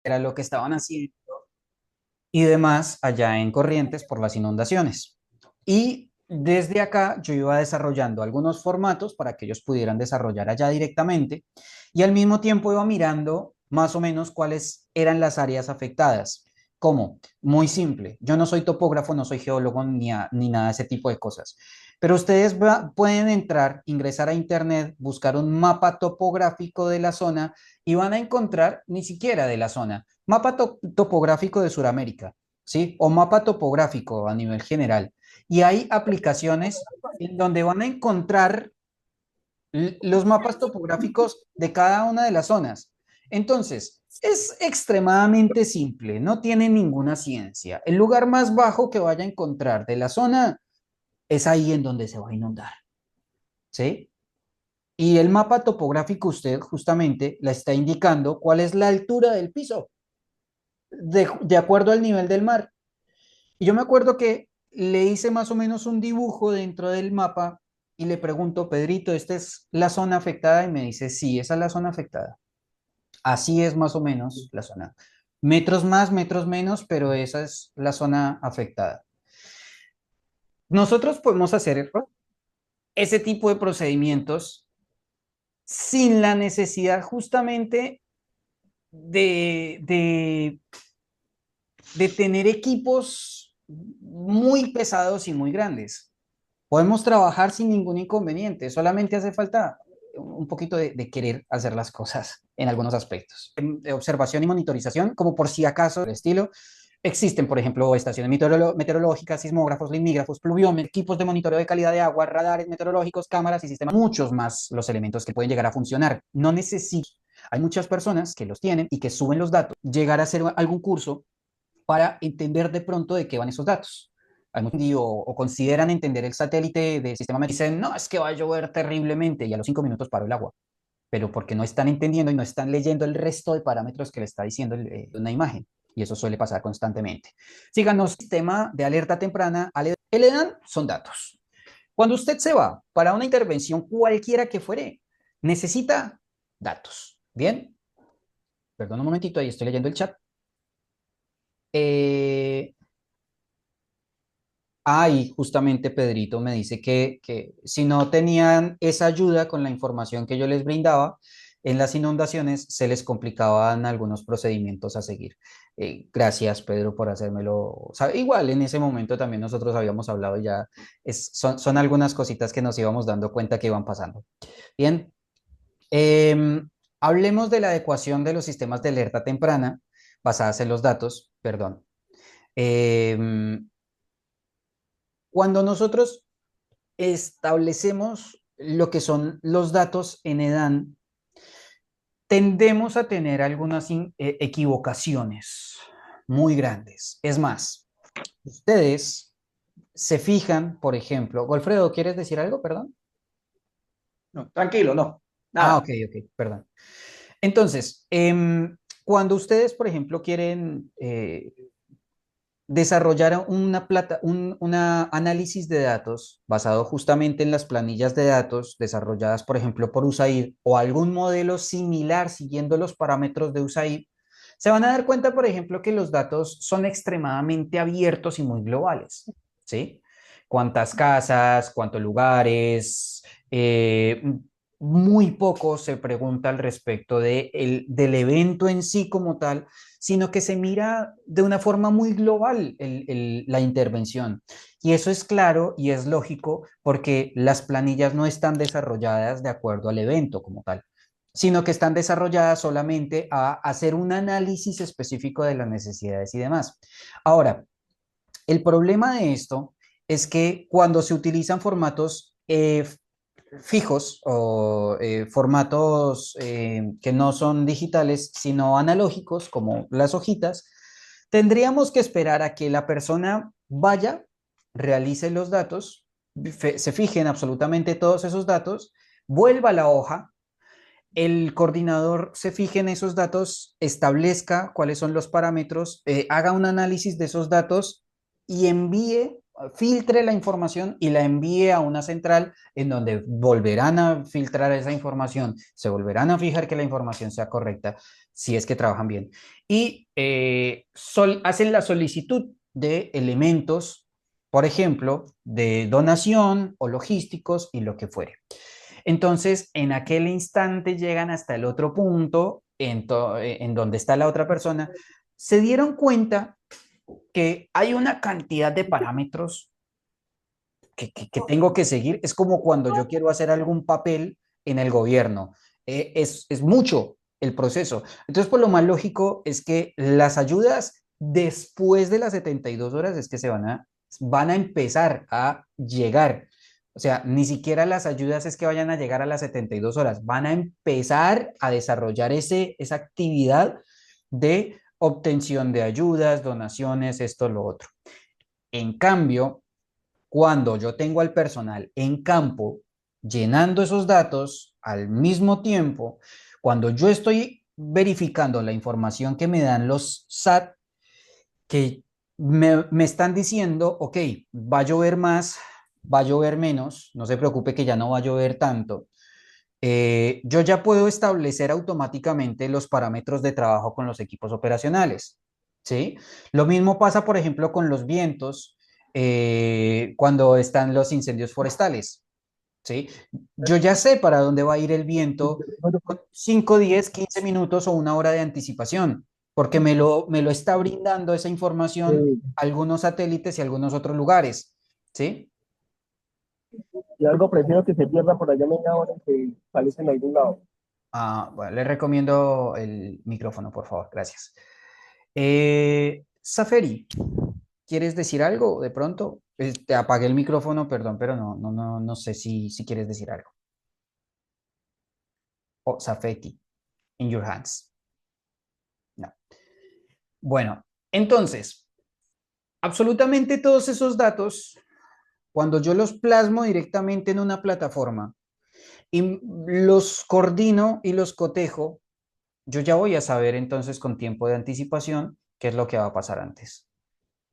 era lo que estaban haciendo y demás allá en Corrientes por las inundaciones. Y desde acá yo iba desarrollando algunos formatos para que ellos pudieran desarrollar allá directamente y al mismo tiempo iba mirando más o menos cuáles eran las áreas afectadas. ¿Cómo? Muy simple. Yo no soy topógrafo, no soy geólogo ni nada de ese tipo de cosas. Pero ustedes pueden entrar, ingresar a internet, buscar un mapa topográfico de la zona y van a encontrar ni siquiera de la zona, mapa topográfico de Sudamérica, ¿sí? O mapa topográfico a nivel general. Y hay aplicaciones en donde van a encontrar los mapas topográficos de cada una de las zonas. Entonces, es extremadamente simple, no tiene ninguna ciencia. El lugar más bajo que vaya a encontrar de la zona es ahí en donde se va a inundar, ¿sí? Y el mapa topográfico usted justamente le está indicando cuál es la altura del piso de acuerdo al nivel del mar. Y yo me acuerdo que le hice más o menos un dibujo dentro del mapa y le pregunto, Pedrito, ¿esta es la zona afectada? Y me dice, sí, esa es la zona afectada. Así es más o menos la zona. Metros más, metros menos, pero esa es la zona afectada. Nosotros podemos hacer ese tipo de procedimientos sin la necesidad justamente de de tener equipos muy pesados y muy grandes. Podemos trabajar sin ningún inconveniente, solamente hace falta un poquito de querer hacer las cosas en algunos aspectos. De observación y monitorización, como por si acaso, el estilo. Existen, por ejemplo, estaciones meteorológicas, sismógrafos, limígrafos, pluviómetros, equipos de monitoreo de calidad de agua, radares meteorológicos, cámaras y sistemas, muchos más los elementos que pueden llegar a funcionar. No necesito. Hay muchas personas que los tienen y que suben los datos. Llegar a hacer algún curso para entender de pronto de qué van esos datos. O consideran entender el satélite del sistema meteorológico y dicen, no, es que va a llover terriblemente y a los 5 minutos paró el agua, pero porque no están entendiendo y no están leyendo el resto de parámetros que le está diciendo una imagen. Y eso suele pasar constantemente. Síganos, sistema de alerta temprana. El EDAN son datos. Cuando usted se va para una intervención cualquiera que fuere, necesita datos. Bien, perdón un momentito, ahí estoy leyendo el chat. Eh, y justamente Pedrito me dice que si no tenían esa ayuda con la información que yo les brindaba, en las inundaciones se les complicaban algunos procedimientos a seguir. Gracias, Pedro, por hacérmelo. Igual en ese momento también nosotros habíamos hablado ya, son algunas cositas que nos íbamos dando cuenta que iban pasando. Bien, hablemos de la adecuación de los sistemas de alerta temprana basadas en los datos, perdón. Em, Cuando nosotros establecemos lo que son los datos en EDAN, tendemos a tener algunas equivocaciones muy grandes. Es más, ustedes se fijan, por ejemplo, Golfredo, ¿quieres decir algo? Perdón. No, tranquilo, no, Ok, nada. perdón. Entonces, cuando ustedes, por ejemplo, quieren desarrollar una análisis de datos basado justamente en las planillas de datos desarrolladas, por ejemplo, por USAID o algún modelo similar siguiendo los parámetros de USAID, se van a dar cuenta, por ejemplo, que los datos son extremadamente abiertos y muy globales, ¿sí? Cuántas casas, cuántos lugares, muy poco se pregunta al respecto del evento en sí como tal, sino que se mira de una forma muy global la intervención. Y eso es claro y es lógico porque las planillas no están desarrolladas de acuerdo al evento como tal, sino que están desarrolladas solamente a hacer un análisis específico de las necesidades y demás. Ahora, el problema de esto es que cuando se utilizan formatos fijos o formatos que no son digitales, sino analógicos, como las hojitas, tendríamos que esperar a que la persona vaya, realice los datos, se fijen absolutamente todos esos datos, vuelva a la hoja, el coordinador se fije en esos datos, establezca cuáles son los parámetros, haga un análisis de esos datos y envíe filtre la información y la envíe a una central en donde volverán a filtrar esa información, se volverán a fijar que la información sea correcta, si es que trabajan bien. Y hacen la solicitud de elementos, por ejemplo, de donación o logísticos y lo que fuere. Entonces, en aquel instante llegan hasta el otro punto en donde está la otra persona, se dieron cuenta que hay una cantidad de parámetros que tengo que seguir. Es como cuando yo quiero hacer algún papel en el gobierno. Es mucho el proceso. Entonces, pues lo más lógico es que las ayudas después de las 72 horas es que van a empezar a llegar. O sea, ni siquiera las ayudas es que vayan a llegar a las 72 horas, van a empezar a desarrollar esa actividad de obtención de ayudas, donaciones, esto, lo otro. En cambio, cuando yo tengo al personal en campo llenando esos datos al mismo tiempo, cuando yo estoy verificando la información que me dan los SAT, que me están diciendo, ok, va a llover más, va a llover menos, no se preocupe que ya no va a llover tanto. Yo ya puedo establecer automáticamente los parámetros de trabajo con los equipos operacionales, ¿sí? Lo mismo pasa, por ejemplo, con los vientos cuando están los incendios forestales, ¿sí? Yo ya sé para dónde va a ir el viento con 5, 10, 15 minutos o una hora de anticipación, porque me lo está brindando esa información algunos satélites y algunos otros lugares, ¿sí? Y algo prefiero que se pierda por allá media hora que aparece en algún lado. Bueno, le recomiendo el micrófono, por favor, gracias. Saferi, ¿quieres decir algo de pronto? Te apagué el micrófono, perdón, pero no sé si quieres decir algo. O Safeti, in your hands. No. Bueno, entonces, absolutamente todos esos datos, cuando yo los plasmo directamente en una plataforma y los coordino y los cotejo, yo ya voy a saber entonces con tiempo de anticipación qué es lo que va a pasar antes.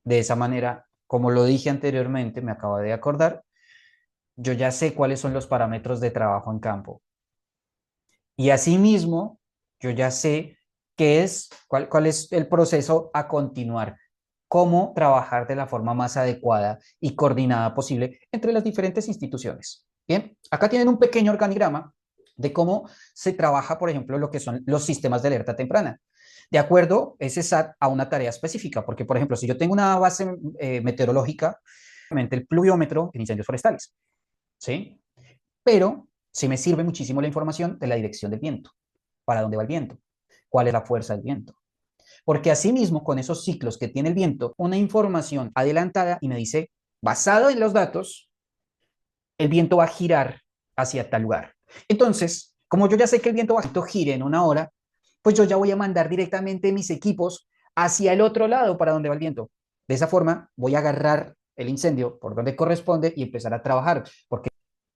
De esa manera, como lo dije anteriormente, me acabo de acordar, yo ya sé cuáles son los parámetros de trabajo en campo. Y asimismo, yo ya sé cuál es el proceso a continuar, cómo trabajar de la forma más adecuada y coordinada posible entre las diferentes instituciones. Bien, acá tienen un pequeño organigrama de cómo se trabaja, por ejemplo, lo que son los sistemas de alerta temprana. De acuerdo, ese SAT a una tarea específica, porque, por ejemplo, si yo tengo una base meteorológica, el pluviómetro en incendios forestales, ¿sí? Pero sí me sirve muchísimo la información de la dirección del viento, para dónde va el viento, cuál es la fuerza del viento. Porque asimismo, con esos ciclos que tiene el viento, una información adelantada y me dice, basado en los datos, el viento va a girar hacia tal lugar. Entonces, como yo ya sé que el viento va a gire en una hora, pues yo ya voy a mandar directamente mis equipos hacia el otro lado para donde va el viento. De esa forma, voy a agarrar el incendio por donde corresponde y empezar a trabajar, porque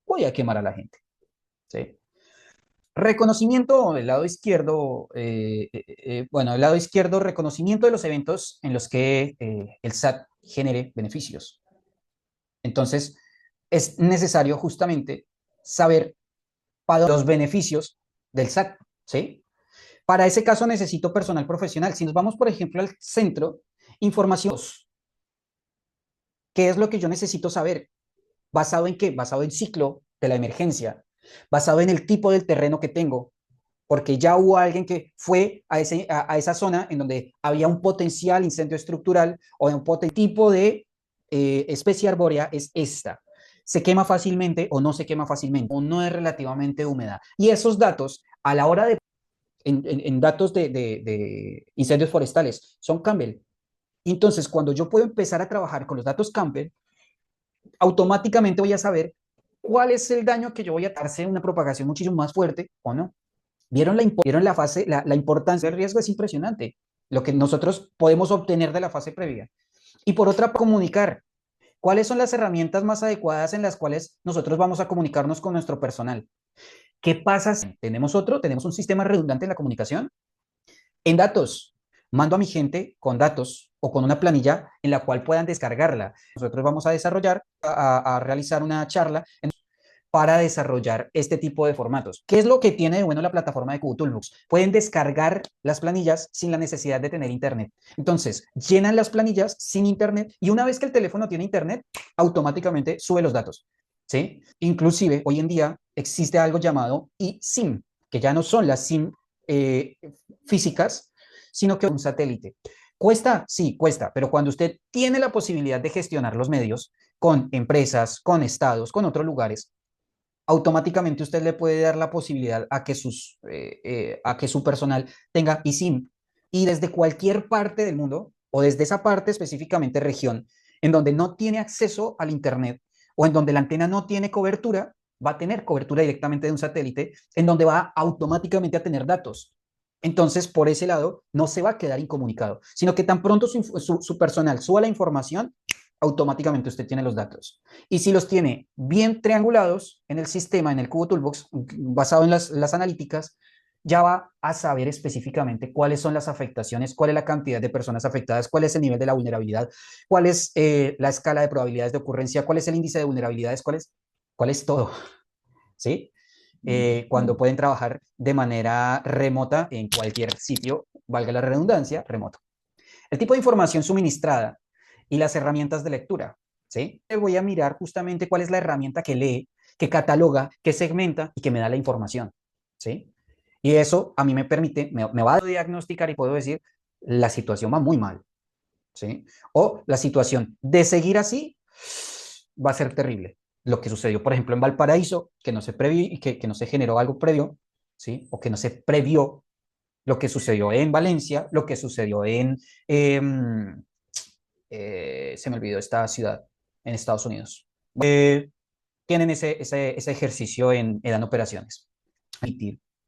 voy a quemar a la gente. ¿Sí? Reconocimiento del lado izquierdo, bueno, el lado izquierdo, reconocimiento de los eventos en los que el SAT genere beneficios. Entonces, es necesario justamente saber para los beneficios del SAT, ¿sí? Para ese caso necesito personal profesional. Si nos vamos, por ejemplo, al centro, información, ¿qué es lo que yo necesito saber? ¿Basado en qué? Basado en ciclo de la emergencia, basado en el tipo del terreno que tengo, porque ya hubo alguien que fue a esa zona en donde había un potencial incendio estructural o un tipo de especie arbórea es esta. Se quema fácilmente o no se quema fácilmente, o no es relativamente húmeda. Y esos datos, a la hora de, en datos de incendios forestales, son Campbell. Entonces, cuando yo puedo empezar a trabajar con los datos Campbell, automáticamente voy a saber cuál es el daño que yo voy a darse una propagación muchísimo más fuerte o no. ¿Vieron la fase, la importancia del riesgo? Es impresionante lo que nosotros podemos obtener de la fase previa. Y por otra, comunicar. ¿Cuáles son las herramientas más adecuadas en las cuales nosotros vamos a comunicarnos con nuestro personal? ¿Qué pasa si tenemos un sistema redundante en la comunicación? En datos. mando a mi gente con datos o con una planilla en la cual puedan descargarla. Nosotros vamos a desarrollar, a realizar una charla para desarrollar este tipo de formatos. ¿Qué es lo que tiene de bueno la plataforma de QToolbooks? Pueden descargar las planillas sin la necesidad de tener internet. Entonces, llenan las planillas sin internet y una vez que el teléfono tiene internet, automáticamente sube los datos, ¿sí? Inclusive, hoy en día existe algo llamado eSIM, que ya no son las SIM físicas, sino que un satélite. ¿Cuesta? Sí, cuesta, pero cuando usted tiene la posibilidad de gestionar los medios con empresas, con estados, con otros lugares, automáticamente usted le puede dar la posibilidad a que su personal tenga eSIM y desde cualquier parte del mundo o desde esa parte específicamente región en donde no tiene acceso al internet o en donde la antena no tiene cobertura, va a tener cobertura directamente de un satélite en donde va automáticamente a tener datos. Entonces, por ese lado, no se va a quedar incomunicado, sino que tan pronto su personal suba la información, automáticamente usted tiene los datos. Y si los tiene bien triangulados en el sistema, en el Cubo Toolbox, basado en las analíticas, ya va a saber específicamente cuáles son las afectaciones, cuál es la cantidad de personas afectadas, cuál es el nivel de la vulnerabilidad, cuál es la escala de probabilidades de ocurrencia, cuál es el índice de vulnerabilidades, cuál es todo, ¿sí? Cuando pueden trabajar de manera remota en cualquier sitio, valga la redundancia, remoto. El tipo de información suministrada y las herramientas de lectura, ¿sí? Voy a mirar justamente cuál es la herramienta que lee, que cataloga, que segmenta y que me da la información, ¿sí? Y eso a mí me permite, me va a diagnosticar y puedo decir, la situación va muy mal, ¿sí? O la situación de seguir así va a ser terrible. Lo que sucedió, por ejemplo, en Valparaíso, que no se previó, que no se generó algo previo, ¿sí? O que no se previó, lo que sucedió en Valencia, lo que sucedió se me olvidó esta ciudad en Estados Unidos. Tienen ese ejercicio en EDAN Operaciones.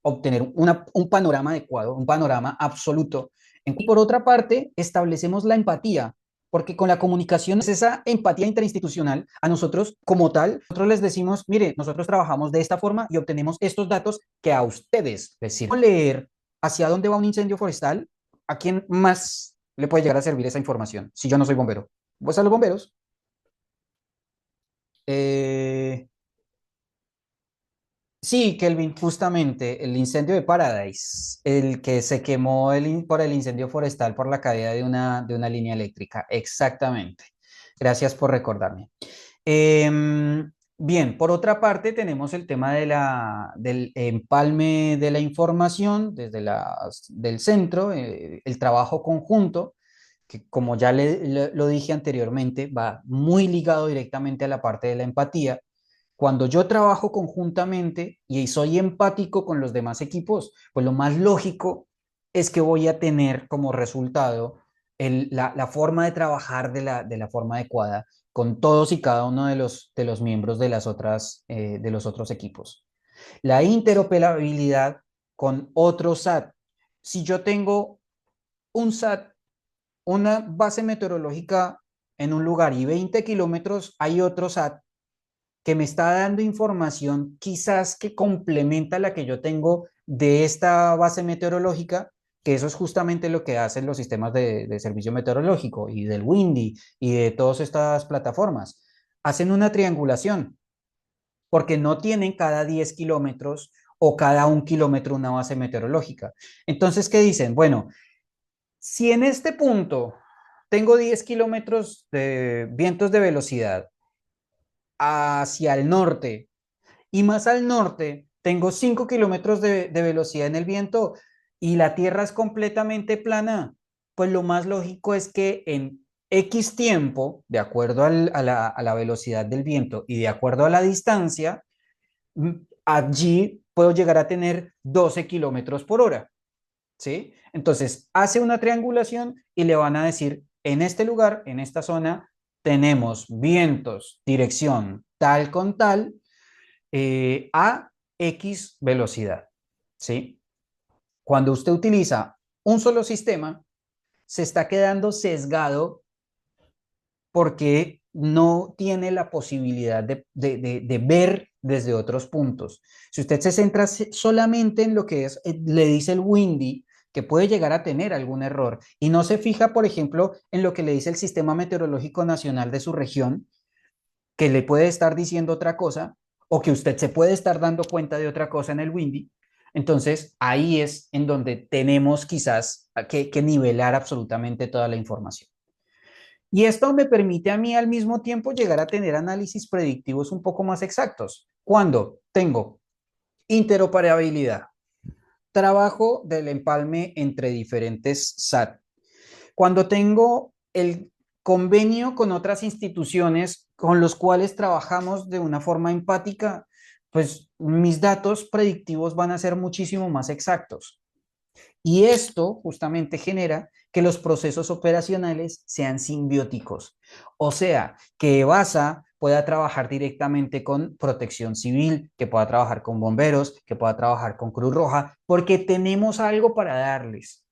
Obtener un panorama adecuado, un panorama absoluto. Y por otra parte, establecemos la empatía, porque con la comunicación es esa empatía interinstitucional. A nosotros, como tal, nosotros les decimos, mire, nosotros trabajamos de esta forma y obtenemos estos datos que a ustedes les sirven. Leer hacia dónde va un incendio forestal, ¿a quién más le puede llegar a servir esa información? Si yo no soy bombero. ¿Vos a los bomberos? Eh, Sí, Kelvin, justamente el incendio de Paradise, el que se quemó por el incendio forestal por la caída de una línea eléctrica. Exactamente. Gracias por recordarme. Bien, por otra parte tenemos el tema del empalme de la información desde del centro, el trabajo conjunto, que como ya lo dije anteriormente, va muy ligado directamente a la parte de la empatía. Cuando yo trabajo conjuntamente y soy empático con los demás equipos, pues lo más lógico es que voy a tener como resultado la forma de trabajar de la forma adecuada con todos y cada uno de los miembros de los otros equipos. La interoperabilidad con otro SAT. Si yo tengo un SAT, una base meteorológica en un lugar y 20 kilómetros hay otro SAT que me está dando información quizás que complementa la que yo tengo de esta base meteorológica, que eso es justamente lo que hacen los sistemas de servicio meteorológico y del Windy y de todas estas plataformas. Hacen una triangulación porque no tienen cada 10 kilómetros o cada 1 kilómetro una base meteorológica. Entonces, ¿qué dicen? Bueno, si en este punto tengo 10 kilómetros de vientos de velocidad hacia el norte y más al norte tengo 5 kilómetros de velocidad en el viento y la Tierra es completamente plana, pues lo más lógico es que en X tiempo, de acuerdo a la velocidad del viento y de acuerdo a la distancia, allí puedo llegar a tener 12 kilómetros por hora, ¿sí? Entonces, hace una triangulación y le van a decir, en este lugar, en esta zona, tenemos vientos, dirección tal con tal, a X velocidad, ¿sí? Cuando usted utiliza un solo sistema, se está quedando sesgado porque no tiene la posibilidad de ver desde otros puntos. Si usted se centra solamente en lo que es, le dice el Windy, que puede llegar a tener algún error y no se fija, por ejemplo, en lo que le dice el Sistema Meteorológico Nacional de su región, que le puede estar diciendo otra cosa o que usted se puede estar dando cuenta de otra cosa en el Windy, entonces ahí es en donde tenemos quizás que nivelar absolutamente toda la información. Y esto me permite a mí al mismo tiempo llegar a tener análisis predictivos un poco más exactos. Cuando tengo interoperabilidad, trabajo del empalme entre diferentes SAT, cuando tengo el convenio con otras instituciones con los cuales trabajamos de una forma empática, pues mis datos predictivos van a ser muchísimo más exactos. Y esto justamente genera que los procesos operacionales sean simbióticos. O sea, que EBASA pueda trabajar directamente con Protección Civil, que pueda trabajar con bomberos, que pueda trabajar con Cruz Roja, porque tenemos algo para darles.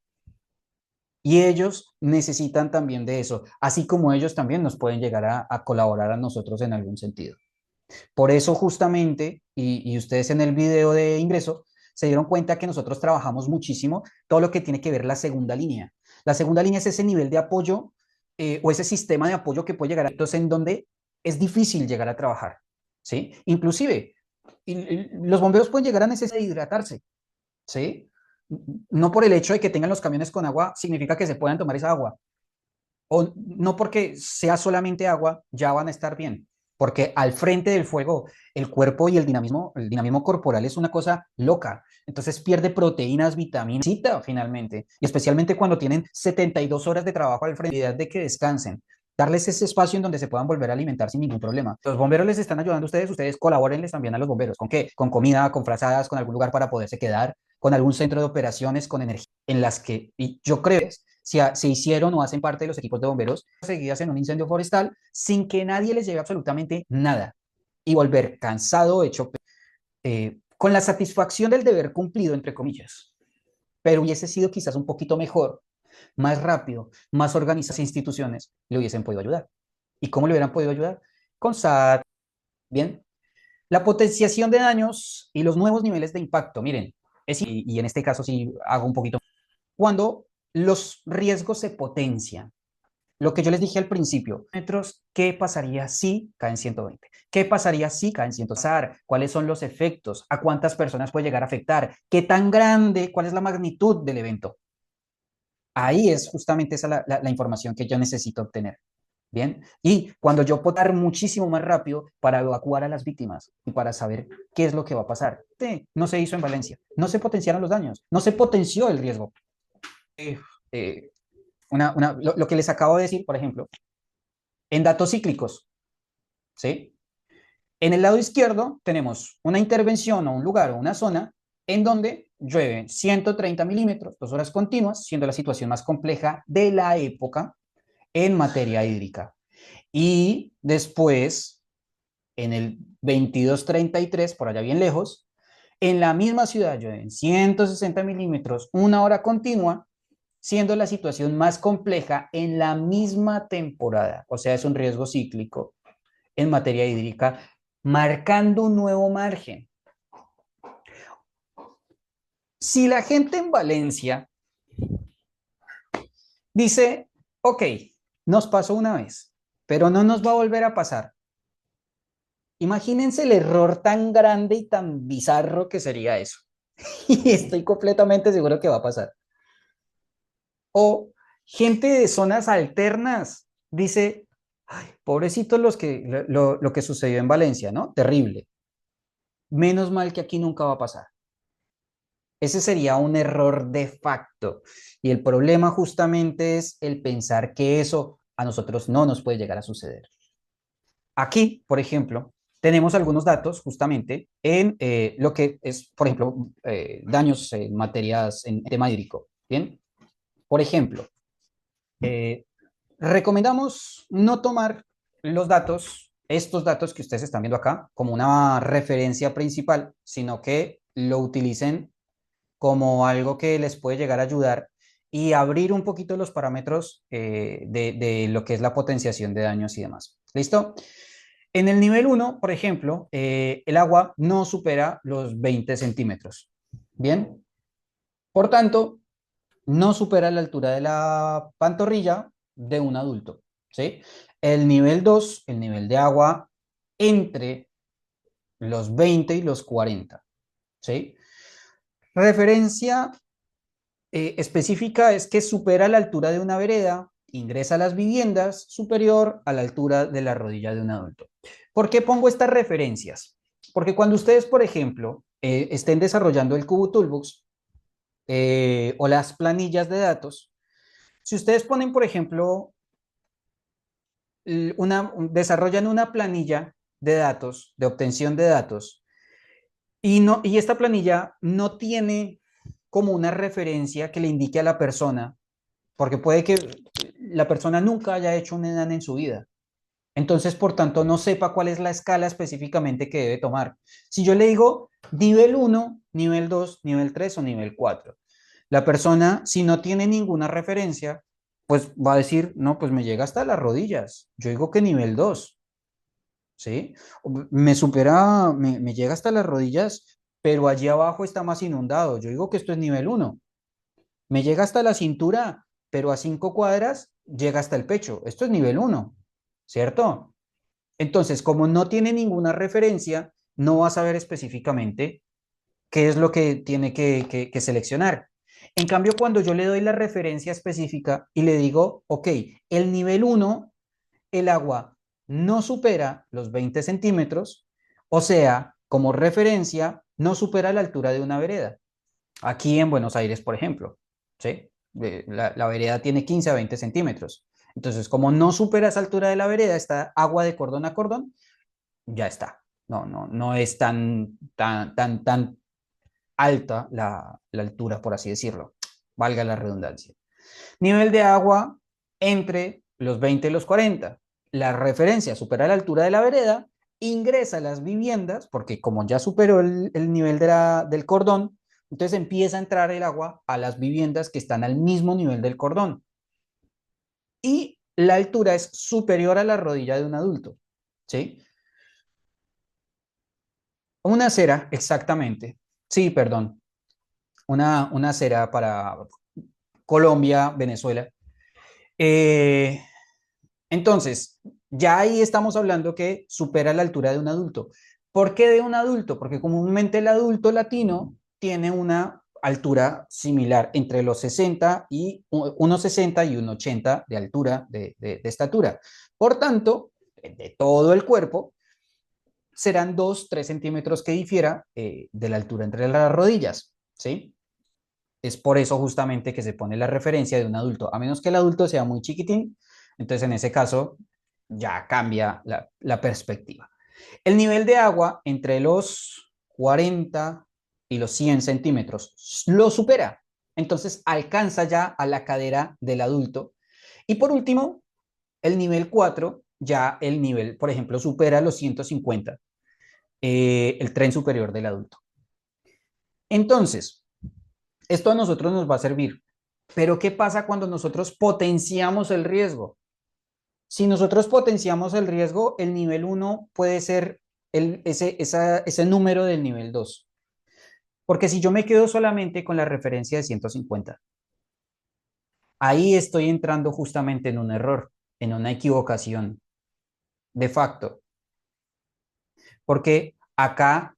Y ellos necesitan también de eso, así como ellos también nos pueden llegar a colaborar a nosotros en algún sentido. Por eso justamente, y ustedes en el video de ingreso, se dieron cuenta que nosotros trabajamos muchísimo todo lo que tiene que ver la segunda línea. La segunda línea es ese nivel de apoyo o ese sistema de apoyo que puede llegar a entonces en donde es difícil llegar a trabajar, ¿sí? Inclusive, los bomberos pueden llegar a necesitar hidratarse, ¿sí? No por el hecho de que tengan los camiones con agua significa que se puedan tomar esa agua. O no porque sea solamente agua, ya van a estar bien. Porque al frente del fuego, el cuerpo y el dinamismo corporal es una cosa loca. Entonces pierde proteínas, vitaminas, finalmente. Y especialmente cuando tienen 72 horas de trabajo al frente, de que descansen. Darles ese espacio en donde se puedan volver a alimentar sin ningún problema. Los bomberos les están ayudando a ustedes colabórenles también a los bomberos. ¿Con qué? Con comida, con frazadas, con algún lugar para poderse quedar, con algún centro de operaciones, con energía, en las que, y yo creo, se hicieron o hacen parte de los equipos de bomberos seguidas en un incendio forestal sin que nadie les lleve absolutamente nada y volver cansado, hecho, con la satisfacción del deber cumplido, entre comillas. Pero hubiese sido quizás un poquito mejor, más rápido, más organizadas instituciones le hubiesen podido ayudar. ¿Y cómo le hubieran podido ayudar? Con SAT. Bien. La potenciación de daños y los nuevos niveles de impacto. Miren, y en este caso sí hago un poquito. Cuando los riesgos se potencian, lo que yo les dije al principio, ¿qué pasaría si caen 120? ¿Qué pasaría si caen 100? ¿Cuáles son los efectos? ¿A cuántas personas puede llegar a afectar? ¿Qué tan grande? ¿Cuál es la magnitud del evento? Ahí es justamente esa la información que yo necesito obtener. Bien, y cuando yo puedo dar muchísimo más rápido para evacuar a las víctimas y para saber qué es lo que va a pasar. Sí, no se hizo en Valencia, no se potenciaron los daños, no se potenció el riesgo. Eh, lo que les acabo de decir, por ejemplo, en datos cíclicos, ¿sí? En el lado izquierdo tenemos una intervención o un lugar o una zona en donde llueve 130 milímetros, 2 horas continuas, siendo la situación más compleja de la época en materia hídrica. Y después, en el 2233, por allá bien lejos, en la misma ciudad llueven 160 milímetros, 1 hora continua, siendo la situación más compleja en la misma temporada. O sea, es un riesgo cíclico en materia hídrica, marcando un nuevo margen. Si la gente en Valencia dice, ok, nos pasó una vez, pero no nos va a volver a pasar. Imagínense el error tan grande y tan bizarro que sería eso. Y estoy completamente seguro que va a pasar. O gente de zonas alternas dice, ay, pobrecitos lo que sucedió en Valencia, ¿no? Terrible. Menos mal que aquí nunca va a pasar. Ese sería un error de facto. Y el problema justamente es el pensar que eso a nosotros no nos puede llegar a suceder. Aquí, por ejemplo, tenemos algunos datos justamente en lo que es, por ejemplo, daños en materias en tema hídrico. Bien, por ejemplo, recomendamos no tomar los datos, estos datos que ustedes están viendo acá, como una referencia principal, sino que lo utilicen como algo que les puede llegar a ayudar y abrir un poquito los parámetros de lo que es la potenciación de daños y demás. ¿Listo? En el nivel 1, por ejemplo, el agua no supera los 20 centímetros. Bien. Por tanto, no supera la altura de la pantorrilla de un adulto, ¿sí? El nivel 2, el nivel de agua entre los 20 y los 40, ¿sí? Referencia específica es que supera la altura de una vereda, ingresa a las viviendas superior a la altura de la rodilla de un adulto. ¿Por qué pongo estas referencias? Porque cuando ustedes, por ejemplo, estén desarrollando el Cubo Toolbox o las planillas de datos, si ustedes ponen, por ejemplo, desarrollan una planilla de datos, de obtención de datos, y esta planilla no tiene como una referencia que le indique a la persona, porque puede que la persona nunca haya hecho un ENAN en su vida. Entonces, por tanto, no sepa cuál es la escala específicamente que debe tomar. Si yo le digo nivel 1, nivel 2, nivel 3 o nivel 4, la persona, si no tiene ninguna referencia, pues va a decir, no, pues me llega hasta las rodillas. Yo digo que nivel 2, ¿sí? Me supera, me llega hasta las rodillas, pero allí abajo está más inundado. Yo digo que esto es nivel 1. Me llega hasta la cintura, pero a 5 cuadras llega hasta el pecho. Esto es nivel 1, ¿cierto? Entonces, como no tiene ninguna referencia, no va a saber específicamente qué es lo que tiene que seleccionar. En cambio, cuando yo le doy la referencia específica y le digo, ok, el nivel 1, el agua no supera los 20 centímetros, o sea, como referencia, no supera la altura de una vereda. Aquí en Buenos Aires, por ejemplo, ¿sí? La vereda tiene 15 a 20 centímetros. Entonces, como no supera esa altura de la vereda, está agua de cordón a cordón, ya está. No es tan alta la altura, por así decirlo. Valga la redundancia. Nivel de agua entre los 20 y los 40. La referencia supera la altura de la vereda, ingresa a las viviendas, porque como ya superó el nivel del cordón, entonces empieza a entrar el agua a las viviendas que están al mismo nivel del cordón. Y la altura es superior a la rodilla de un adulto, ¿sí? Una acera, exactamente. Sí, perdón. Una acera para Colombia, Venezuela. Eh, entonces, ya ahí estamos hablando que supera la altura de un adulto. ¿Por qué de un adulto? Porque comúnmente el adulto latino tiene una altura similar entre los 60 y 1,60 y 1,80 de altura de estatura. Por tanto, de todo el cuerpo, serán 2, 3 centímetros que difiera de la altura entre las rodillas, ¿sí? Es por eso justamente que se pone la referencia de un adulto, a menos que el adulto sea muy chiquitín, entonces en ese caso ya cambia la perspectiva. El nivel de agua entre los 40 y los 100 centímetros lo supera, entonces alcanza ya a la cadera del adulto. Y por último, el nivel 4, ya el nivel, por ejemplo, supera los 150, el tren superior del adulto. Entonces, esto a nosotros nos va a servir. Pero ¿qué pasa cuando nosotros potenciamos el riesgo? Si nosotros potenciamos el riesgo, el nivel 1 puede ser ese número del nivel 2. Porque si yo me quedo solamente con la referencia de 150, ahí estoy entrando justamente en un error, en una equivocación de facto. Porque acá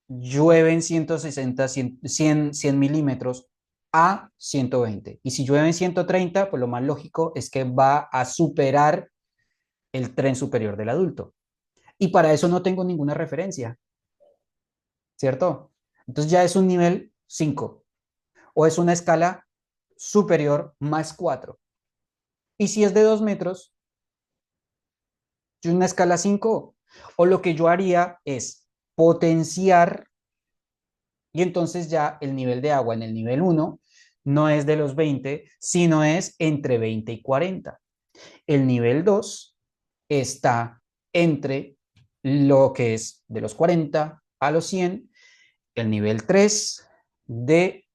llueven 160, 100 milímetros a 120. Y si llueven 130, pues lo más lógico es que va a superar el tren superior del adulto. Y para eso no tengo ninguna referencia, ¿cierto? Entonces ya es un nivel 5 o es una escala superior más 4. Y si es de 2 metros, es una escala 5. O lo que yo haría es potenciar y entonces ya el nivel de agua en el nivel 1 no es de los 20, sino es entre 20 y 40. El nivel 2 está entre lo que es de los 40 a los 100, el nivel 3 de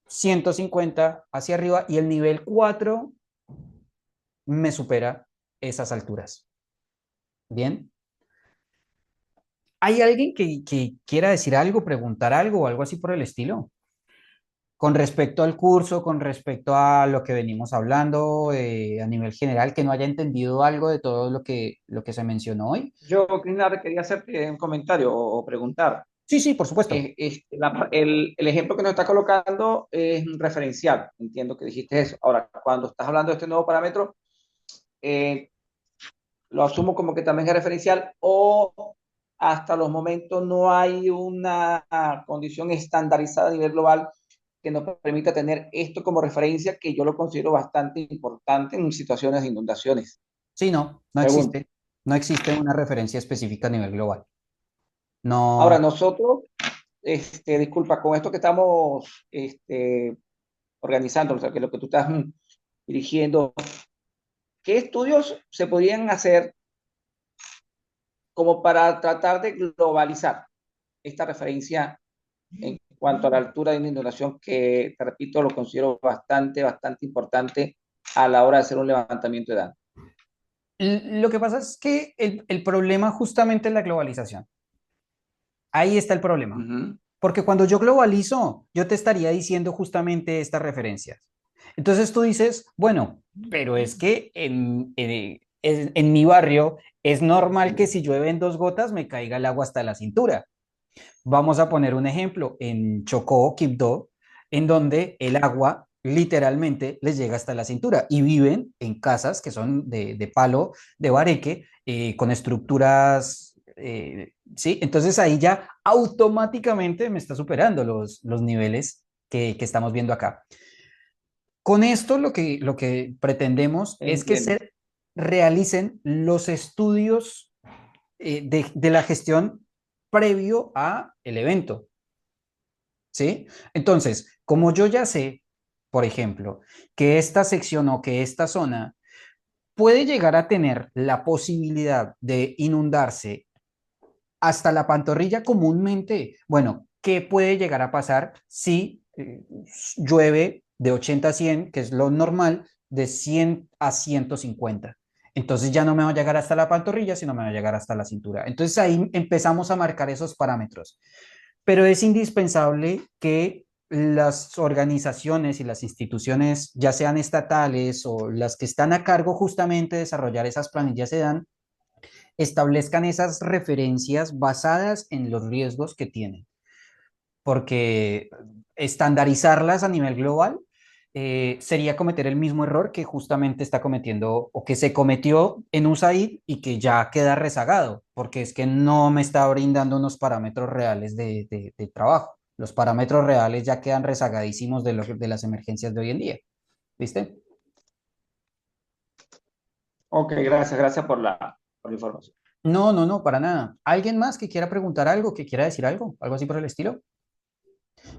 150 hacia arriba y el nivel 4 me supera esas alturas. Bien. ¿Hay alguien que quiera decir algo, preguntar algo o algo así por el estilo? Con respecto al curso, con respecto a lo que venimos hablando a nivel general, que no haya entendido algo de todo lo que se mencionó hoy. Yo, Cristina, quería hacerte un comentario o preguntar. Sí, sí, por supuesto. El ejemplo que nos está colocando es referencial. Entiendo que dijiste eso. Ahora, cuando estás hablando de este nuevo parámetro, eh, lo asumo como que también es referencial o hasta los momentos no hay una condición estandarizada a nivel global que nos permita tener esto como referencia, que yo lo considero bastante importante en situaciones de inundaciones. Sí, no, no Pregunto. existe. No existe una referencia específica a nivel global. Ahora, No, nosotros, disculpa, con esto que estamos organizando, o sea, que lo que tú estás dirigiendo, ¿qué estudios se podrían hacer como para tratar de globalizar esta referencia en cuanto a la altura de una inundación que, te repito, lo considero bastante importante a la hora de hacer un levantamiento de datos? lo que pasa es que el problema justamente es la globalización. Ahí está el Uh problema. -huh. Porque cuando yo globalizo, yo te estaría diciendo justamente estas referencias. Entonces tú dices, bueno, pero es que en mi barrio es normal que si llueve en 2 gotas me caiga el agua hasta la cintura. Vamos a poner un ejemplo en Chocó, Quibdó, en donde el agua literalmente les llega hasta la cintura y viven en casas que son de palo, de bareque, con estructuras, ¿sí? Entonces ahí ya automáticamente me está superando los niveles que estamos viendo acá. Con esto lo que pretendemos es que Entiendo. se realicen los estudios de la gestión previo a el evento, ¿sí? Entonces, como yo ya sé, por ejemplo, que esta sección o que esta zona puede llegar a tener la posibilidad de inundarse hasta la pantorrilla comúnmente, bueno, ¿qué puede llegar a pasar si llueve de 80 a 100, que es lo normal, de 100 a 150? Entonces ya no me va a llegar hasta la pantorrilla, sino me va a llegar hasta la cintura. Entonces ahí empezamos a marcar esos parámetros. Pero es indispensable que las organizaciones y las instituciones, ya sean estatales o las que están a cargo justamente de desarrollar esas planillas, se dan, establezcan esas referencias basadas en los riesgos que tienen, porque estandarizarlas a nivel global sería cometer el mismo error que justamente está cometiendo o que se cometió en USAID y que ya queda rezagado, porque es que no me está brindando unos parámetros reales de trabajo. Los parámetros reales ya quedan rezagadísimos de las emergencias de hoy en día. ¿Viste? Ok, gracias por la información. No, no, no, para nada. ¿Alguien más que quiera preguntar algo, que quiera decir algo? ¿Algo así por el estilo?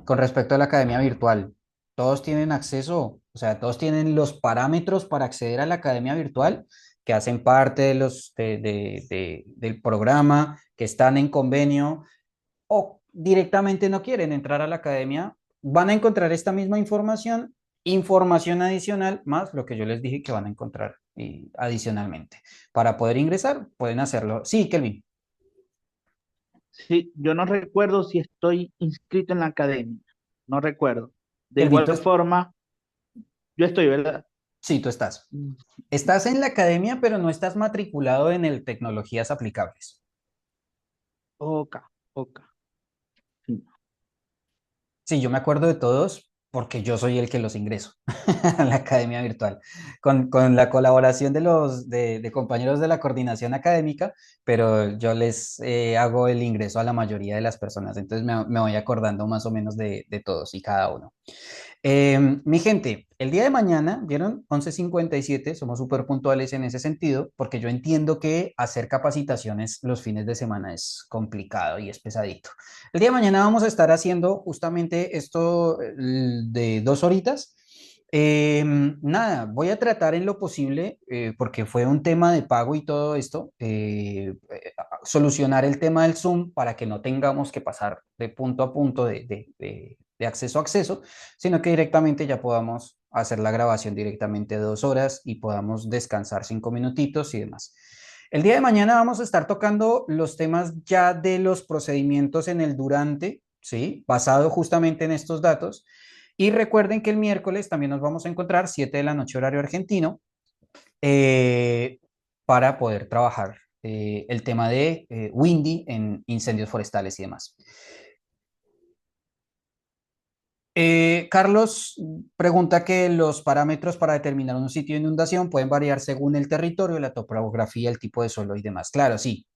Con respecto a la academia virtual, todos tienen acceso, o sea, todos tienen los parámetros para acceder a la academia virtual, que hacen parte del programa, que están en convenio o directamente no quieren entrar a la academia, van a encontrar esta misma información, información adicional, más lo que yo les dije que van a encontrar adicionalmente. Para poder ingresar, pueden hacerlo. Sí, Kelvin. Sí, yo no recuerdo si estoy inscrito en la academia, no recuerdo. De Kelvin, igual forma, yo estoy, ¿verdad? sí, tú estás. Mm, Estás en la academia, pero no estás matriculado en el Tecnologías Aplicables. Ok, ok. Sí. Sí, yo me acuerdo de todos porque yo soy el que los ingreso a la academia virtual, con la colaboración de compañeros de la coordinación académica, pero yo les hago el ingreso a la mayoría de las personas, entonces me voy acordando más o menos de todos y cada uno. Mi gente, el día de mañana, ¿vieron? 11:57, somos súper puntuales en ese sentido, porque yo entiendo que hacer capacitaciones los fines de semana es complicado y es pesadito. El día de mañana vamos a estar haciendo justamente esto de 2 horitas. Nada, voy a tratar en lo posible, porque fue un tema de pago y todo esto, solucionar el tema del Zoom para que no tengamos que pasar de punto a punto, de acceso a acceso, sino que directamente ya podamos hacer la grabación directamente de 2 horas y podamos descansar 5 minutitos y demás. El día de mañana vamos a estar tocando los temas ya de los procedimientos en el durante, ¿sí? Basado justamente en estos datos. Y recuerden que el miércoles también nos vamos a encontrar 7 de la noche horario argentino eh, para poder trabajar el tema de Windy en incendios forestales y demás. Carlos pregunta que los parámetros para determinar un sitio de inundación pueden variar según el territorio, la topografía, el tipo de suelo y demás. Claro, sí,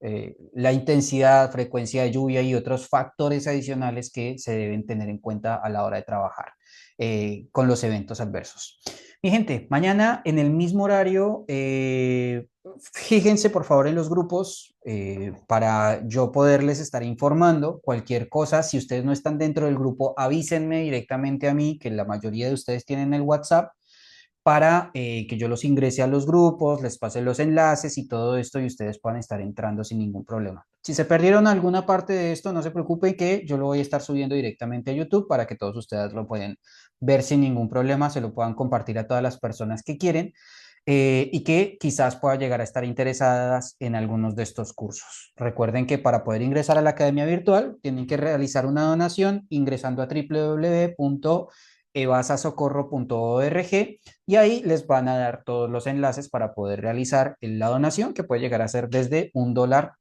la intensidad, frecuencia de lluvia y otros factores adicionales que se deben tener en cuenta a la hora de trabajar con los eventos adversos. Mi gente, mañana en el mismo horario, fíjense por favor en los grupos para yo poderles estar informando cualquier cosa. Si ustedes no están dentro del grupo, avísenme directamente a mí, que la mayoría de ustedes tienen el WhatsApp, para que yo los ingrese a los grupos, les pase los enlaces y todo esto y ustedes puedan estar entrando sin ningún problema. Si se perdieron alguna parte de esto, no se preocupen que yo lo voy a estar subiendo directamente a YouTube para que todos ustedes lo puedan ver sin ningún problema, se lo puedan compartir a todas las personas que quieren y que quizás pueda llegar a estar interesadas en algunos de estos cursos. Recuerden que para poder ingresar a la Academia Virtual tienen que realizar una donación ingresando a www.evasasocorro.org y ahí les van a dar todos los enlaces para poder realizar la donación que puede llegar a ser desde $1